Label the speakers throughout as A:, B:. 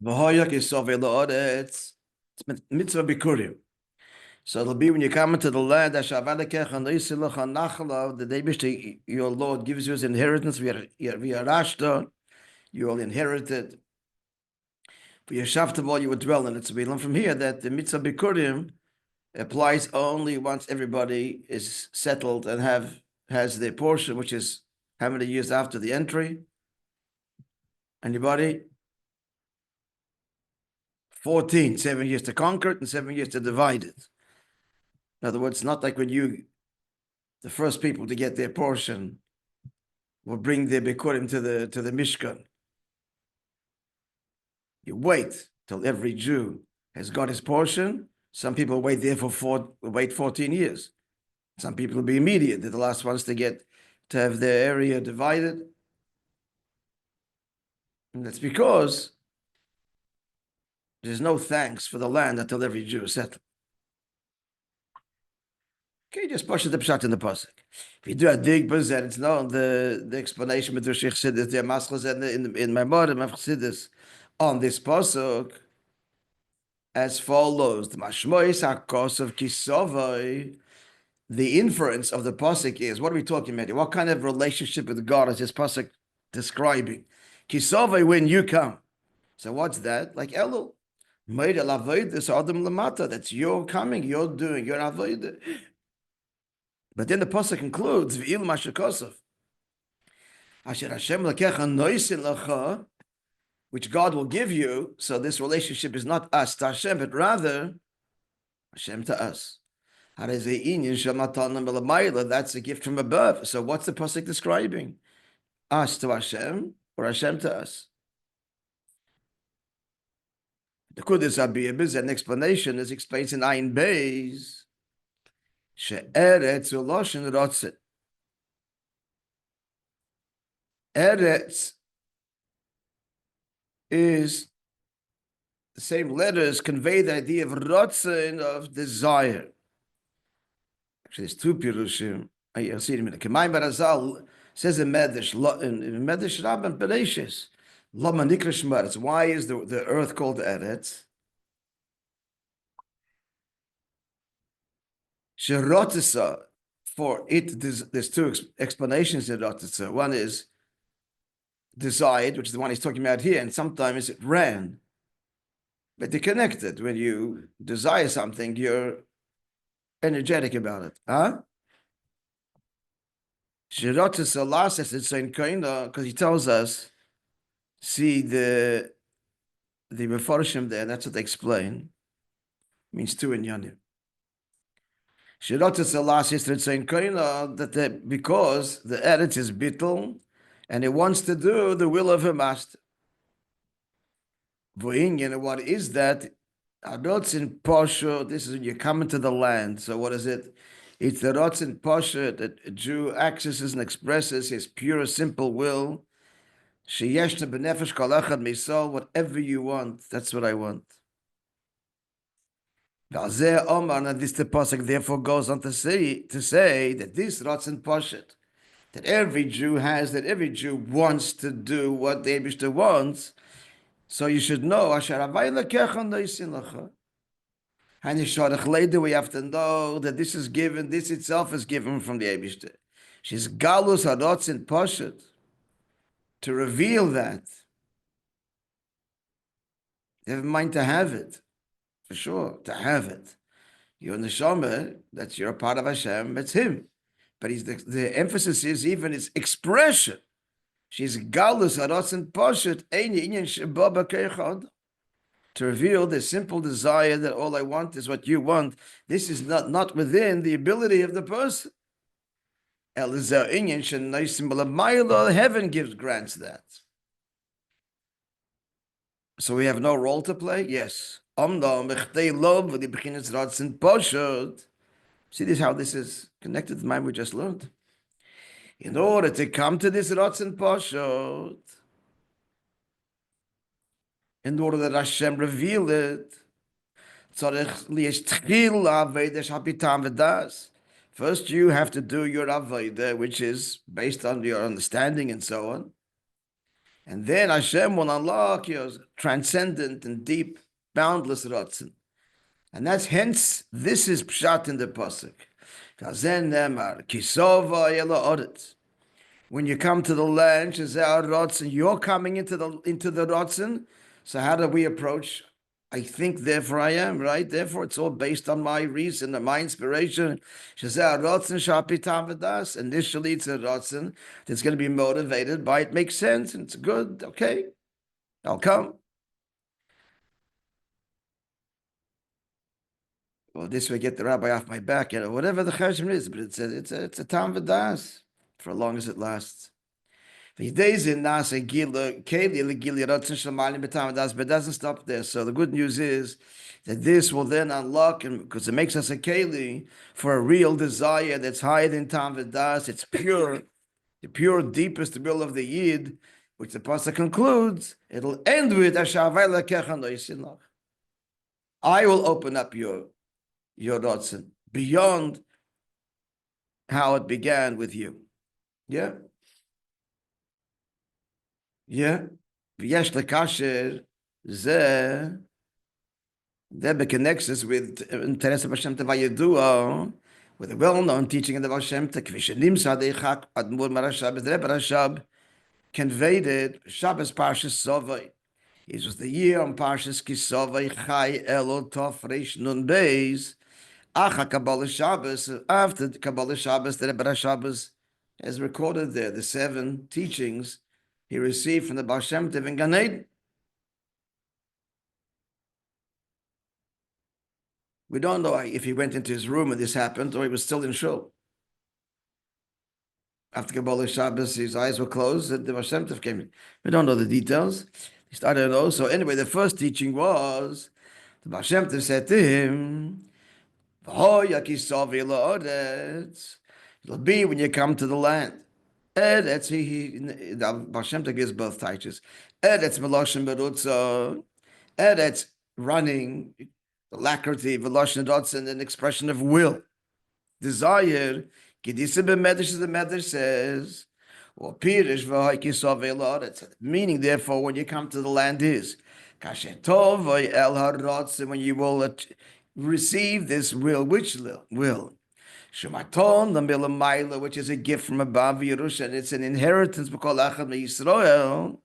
A: It's mitzvah bikurim. So it'll be when you come into the land, the day your Lord gives you his inheritance via Rashta, you will inherit it. For your Shaftavol, you will dwell in it. So we learn from here that the mitzvah bikurim applies only once everybody is settled and has their portion, which is how many years after the entry? Anybody? 14, 7 years to conquer it and 7 years to divide it. In other words, not like when the first people to get their portion will bring their bikurim to the Mishkan. You wait till every Jew has got his portion. Some people wait there wait 14 years. Some people will be immediate. They're the last ones to have their area divided. And that's because there's no thanks for the land until every Jew is settled. Okay, just push the pshat in the pasuk. If you do a dig and it's not the explanation with the Sheikh Sidis, the Maschas in my modern Sidis on this pasuk as follows: the mashmois hakos of kisovai. The inference of the pasuk is, what are we talking about here? What kind of relationship with God is this pasuk describing? Kisovai, when you come. So what's that? Like Elul. That's your coming, you're doing, you're avoid. But then the pasuk concludes, V'il mashakosov, Asher Hashem lakecha noisin lacha, which God will give you. So this relationship is not us to Hashem, but rather Hashem to us. That's a gift from above. So what's the pasuk describing? Us to Hashem or Hashem to us? The Kudus Abiyah, an explanation is explains in Ayin Beis. She'eretz uloshin rotzit. Eretz is the same letters convey the idea of rotzin, of desire. Actually, there's two pirushim. I'll see it in a minute. K'mayim Barazal says in Medrash Rabban Bereshis, Lama Nikra Shmaretz. Why is the earth called Eretz? Sherotisa, for it, there's two explanations in Rotisa. One is desired, which is the one he's talking about here, and sometimes it ran. But they're connected. When you desire something, you're energetic about it. Huh? Sherotisa last says it's in Kaina, because he tells us, see the Meforshim there, that's what they explain. It means two in Yanim. Shirotis Allah sister saying that because the Eretz is bittul and it wants to do the will of her master. And what is that? Arotzin Posho, this is when you come into the land. So what is it? It's the Rotzin Posho that a Jew accesses and expresses his pure, simple will. Sheyeshna b'nefesh kol echad misol, whatever you want, that's what I want. And this the pasuk therefore goes on to say that this Ratzon Poshet, that every Jew has, that every Jew wants to do what the Eibishter wants. So you should know, Asher Havai Lekecha Noisin Lecha. And we have to know that this is given, this itself is given from the Eibishter. She's Galus HaRatzon Poshet, to reveal that. You have in mind to have it. For sure, to have it. You're in the Shomer, that's you're a part of Hashem, it's him. But the emphasis is even his expression. She's galus haratzon poshet eini inyan sheba b'keichad. To reveal the simple desire that all I want is what you want. This is not within the ability of the person. Heaven grants that. So we have no role to play? Yes. See this how this is connected to the mind we just learned. In order to come to this Ratzon Poshot, in order that Hashem reveal it, first you have to do your Avodah, which is based on your understanding and so on. And then Hashem will unlock your transcendent and deep, boundless Ratzon. And that's hence, this is Pshat in the Pasuk. Kazen Nemar, Kisova Ela Oretz. When you come to the land, Shazar Ratzon, you're coming into the Ratzon. So how do we approach? I think, therefore I am, right? Therefore, it's all based on my reason and my inspiration. Shazar Ratzon Shapitam V'das. Initially, it's a Ratzon that's going to be motivated by it. Makes sense, and it's good. Okay, I'll come. Well, this will get the rabbi off my back, whatever the cheshbon is, but it's a tam v'das for as long as it lasts. But it doesn't stop there. So the good news is that this will then unlock, and because it makes us a keli for a real desire that's higher than tam v'das. It's pure, the pure, deepest will of the yid, which the pasuk concludes. It'll end with I will open up your Ratzon beyond how it began with you. Yeah? Yeah? V'yesh lekasher zeh that connects us with Teres Hashem Tevayedua, with a well-known teaching of the Hashem Tekvishanim Sadeichak Admo Marashab. The Rebbe Rashab conveyed it. Shabbos Parshas Savo. It was the year on Parshas Kisova Chai Elul Tov Reish Nun Beis. Acha Kabbalah Shabbos, after the Kabbalah Shabbos, the Rebbe Shabbos has recorded there the 7 teachings he received from the Baal Shem Tov in Gan Eden. We don't know if he went into his room and this happened, or he was still in shul. After Kabbalah Shabbos, his eyes were closed, and the Baal Shem Tov came in. We don't know the details. He started to know. So anyway, the first teaching was, the Baal Shem Tov said to him, it'll be when you come to the land. Eretz, the Baal Shem Tov gives both titles. Eretz Meloshen Berutza. Eretz, running, alacrity, Veloshen Rotzen, an expression of will, desire. Kedisa b'medrash, as the medrash says, or pirish v'haikisov eloretz. Meaning, therefore, when you come to the land is kashetov el harotzen, when you will receive this will. Which will? Shematon, the milamayla, which is a gift from above Yerusha, and it's an inheritance b'kol achad meYisrael.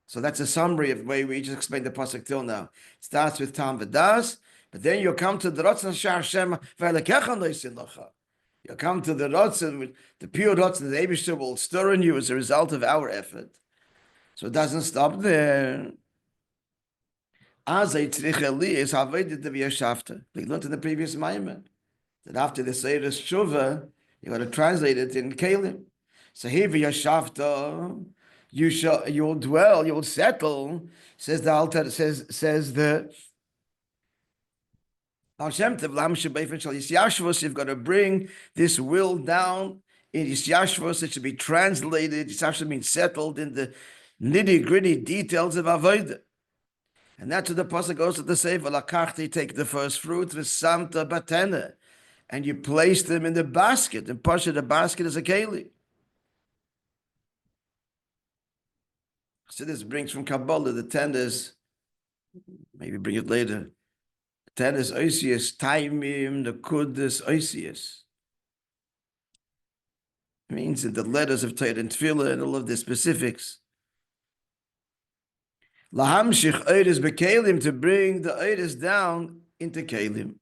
A: So that's a summary of the way we just explained the pasuk till now. It starts with tam v'das, but then you come to the Ratzon Shar Hashem v'elekecha noisin lacha. You come to the Ratzon, the pure Ratzon, the Eibishter will stir in you as a result of our effort. So it doesn't stop there. As a tzrich eli is ha'avodah v'yashafta. We learned in the previous Maimon that after the Seiras Shuvah, you got to translate it in Kalim. So here v'yashafta, you'll dwell, you'll settle, says the Alter, says the Hashem Tov Lam Shebeifin Shal Yisyashvos. You've got to bring this will down in Yisyashvos. It should be translated. Yisyashvos means settled in the nitty-gritty details of Avodah. And that's what the pasuk goes to the Sefer Lakachti, take the first fruit, v'samta batena, and you place them in the basket. And Pasha, the basket is a keli. So this brings from Kabbalah the tenders. Maybe bring it later. Tenders oisius taimim the kudus oisius. Means that the letters of Torah and Tefillah and all of the specifics. Lahamshich oiris bekelim, to bring the oiris down into kelim.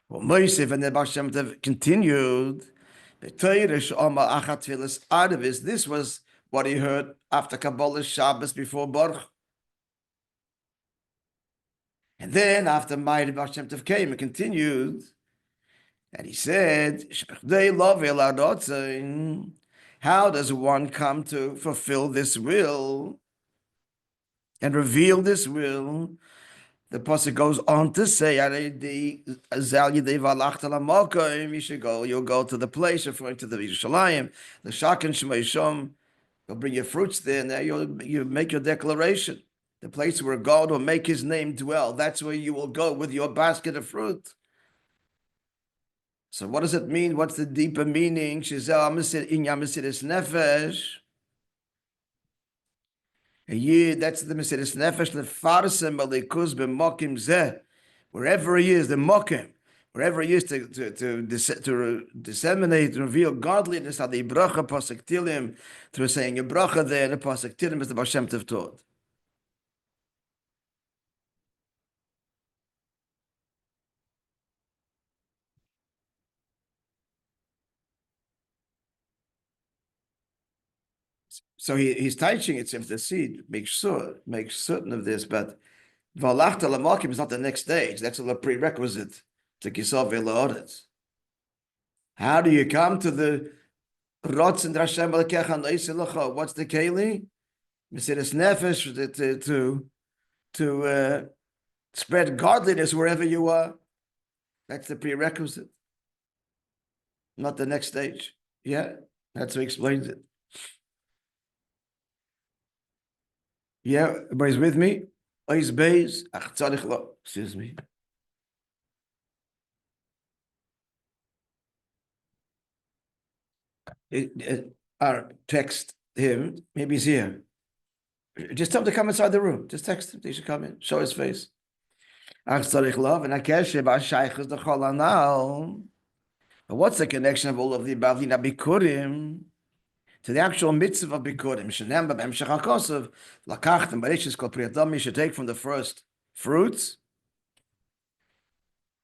A: Well, Moishe and the Baal Shem Tov continued. This was what he heard after Kabbalah Shabbos before Baruch. And then after Ma'ir Baal Shem Tov came, he continued, and he said, how does one come to fulfill this will and reveal this will? The pasuk goes on to say, you should go, you'll go to the place, referring to the Yerushalayim, the Shakan Shemaishom, you'll bring your fruits there, and there you make your declaration. The place where God will make his name dwell, that's where you will go with your basket of fruit. So what does it mean? What's the deeper meaning? Nefesh. A year, that's the Mesiris Nefesh lefarsem alikus b'mokim zeh. Wherever he is, the mokim, wherever he is to disseminate, reveal godliness at the bracha pasuk tilim, through saying a bracha there, the pasuk tilim is the Baal Shem Tov taught. So he's teaching it if the seed makes certain of this, but Valachta Lamakim is not the next stage. That's a prerequisite to Kisov Ve'La'oretz. How do you come to the Rotz and Rashem Alekecha Noisilacha? What's the Keli? Mesiris Nefesh to spread godliness wherever you are. That's the prerequisite, not the next stage. Yeah, that's how he explains it. Yeah, everybody's with me? Excuse me. Our text him, maybe he's here. Just tell him to come inside the room. Just text him. He should come in. Show his face. But what's the connection of all of the Bavlina Bikurim to the actual mitzvah of Bikurim? You should take from the first fruits.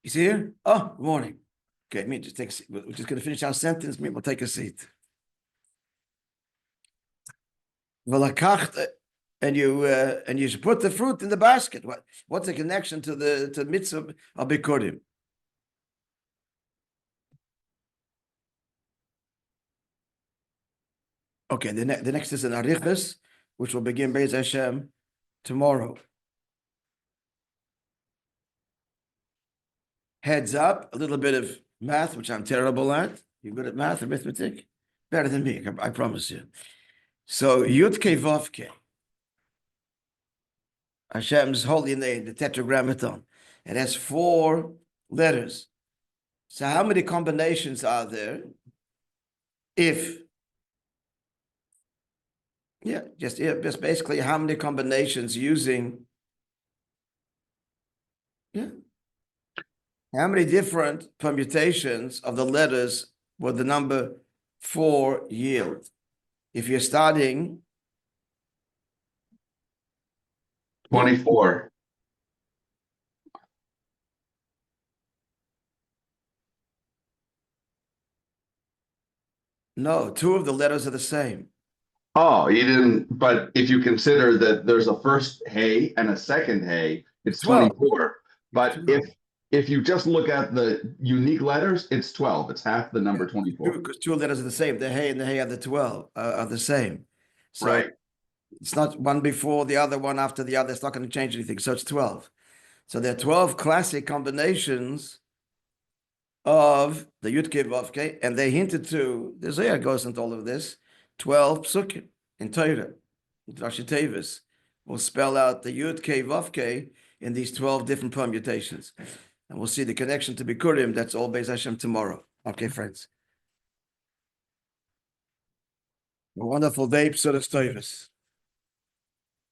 A: He's here? Oh, good morning. Okay, me just take a seat. We're just going to finish our sentence. Me, we'll take a seat. And you should put the fruit in the basket. What's the connection to the mitzvah of Bikurim? Okay, the next is an Arichas, which will begin Be'ez Hashem tomorrow. Heads up, a little bit of math, which I'm terrible at. You good at math, arithmetic? Better than me, I promise you. So Yud-Ke Vav-Ke, Hashem's holy name, the Tetragrammaton. It has 4 letters. So how many combinations are there? Just basically how many combinations using, how many different permutations of the letters would the number 4 yield? If you're starting
B: 24.
A: No, 2 of the letters are the same.
B: Oh, you didn't, but if you consider that there's a first hay and a second hay, it's 24. But if you just look at the unique letters, it's 12. It's half the number 24.
A: Because 2 letters are the same. The hay and the hay are the 12 are the same. So
B: right.
A: It's not one before the other, one after the other. It's not going to change anything. So it's 12. So there are 12 classic combinations of the Yud-Ke Vav-Ke, and they hinted to, the Zohar goes into all of this, 12 psukim in Torah. Rashi Tevis will spell out the Yud-Ke Vav-Ke in these 12 different permutations. And we'll see the connection to Bikurim. That's all Be'ez Hashem tomorrow. Okay, friends. A wonderful day, Psuras Tevis.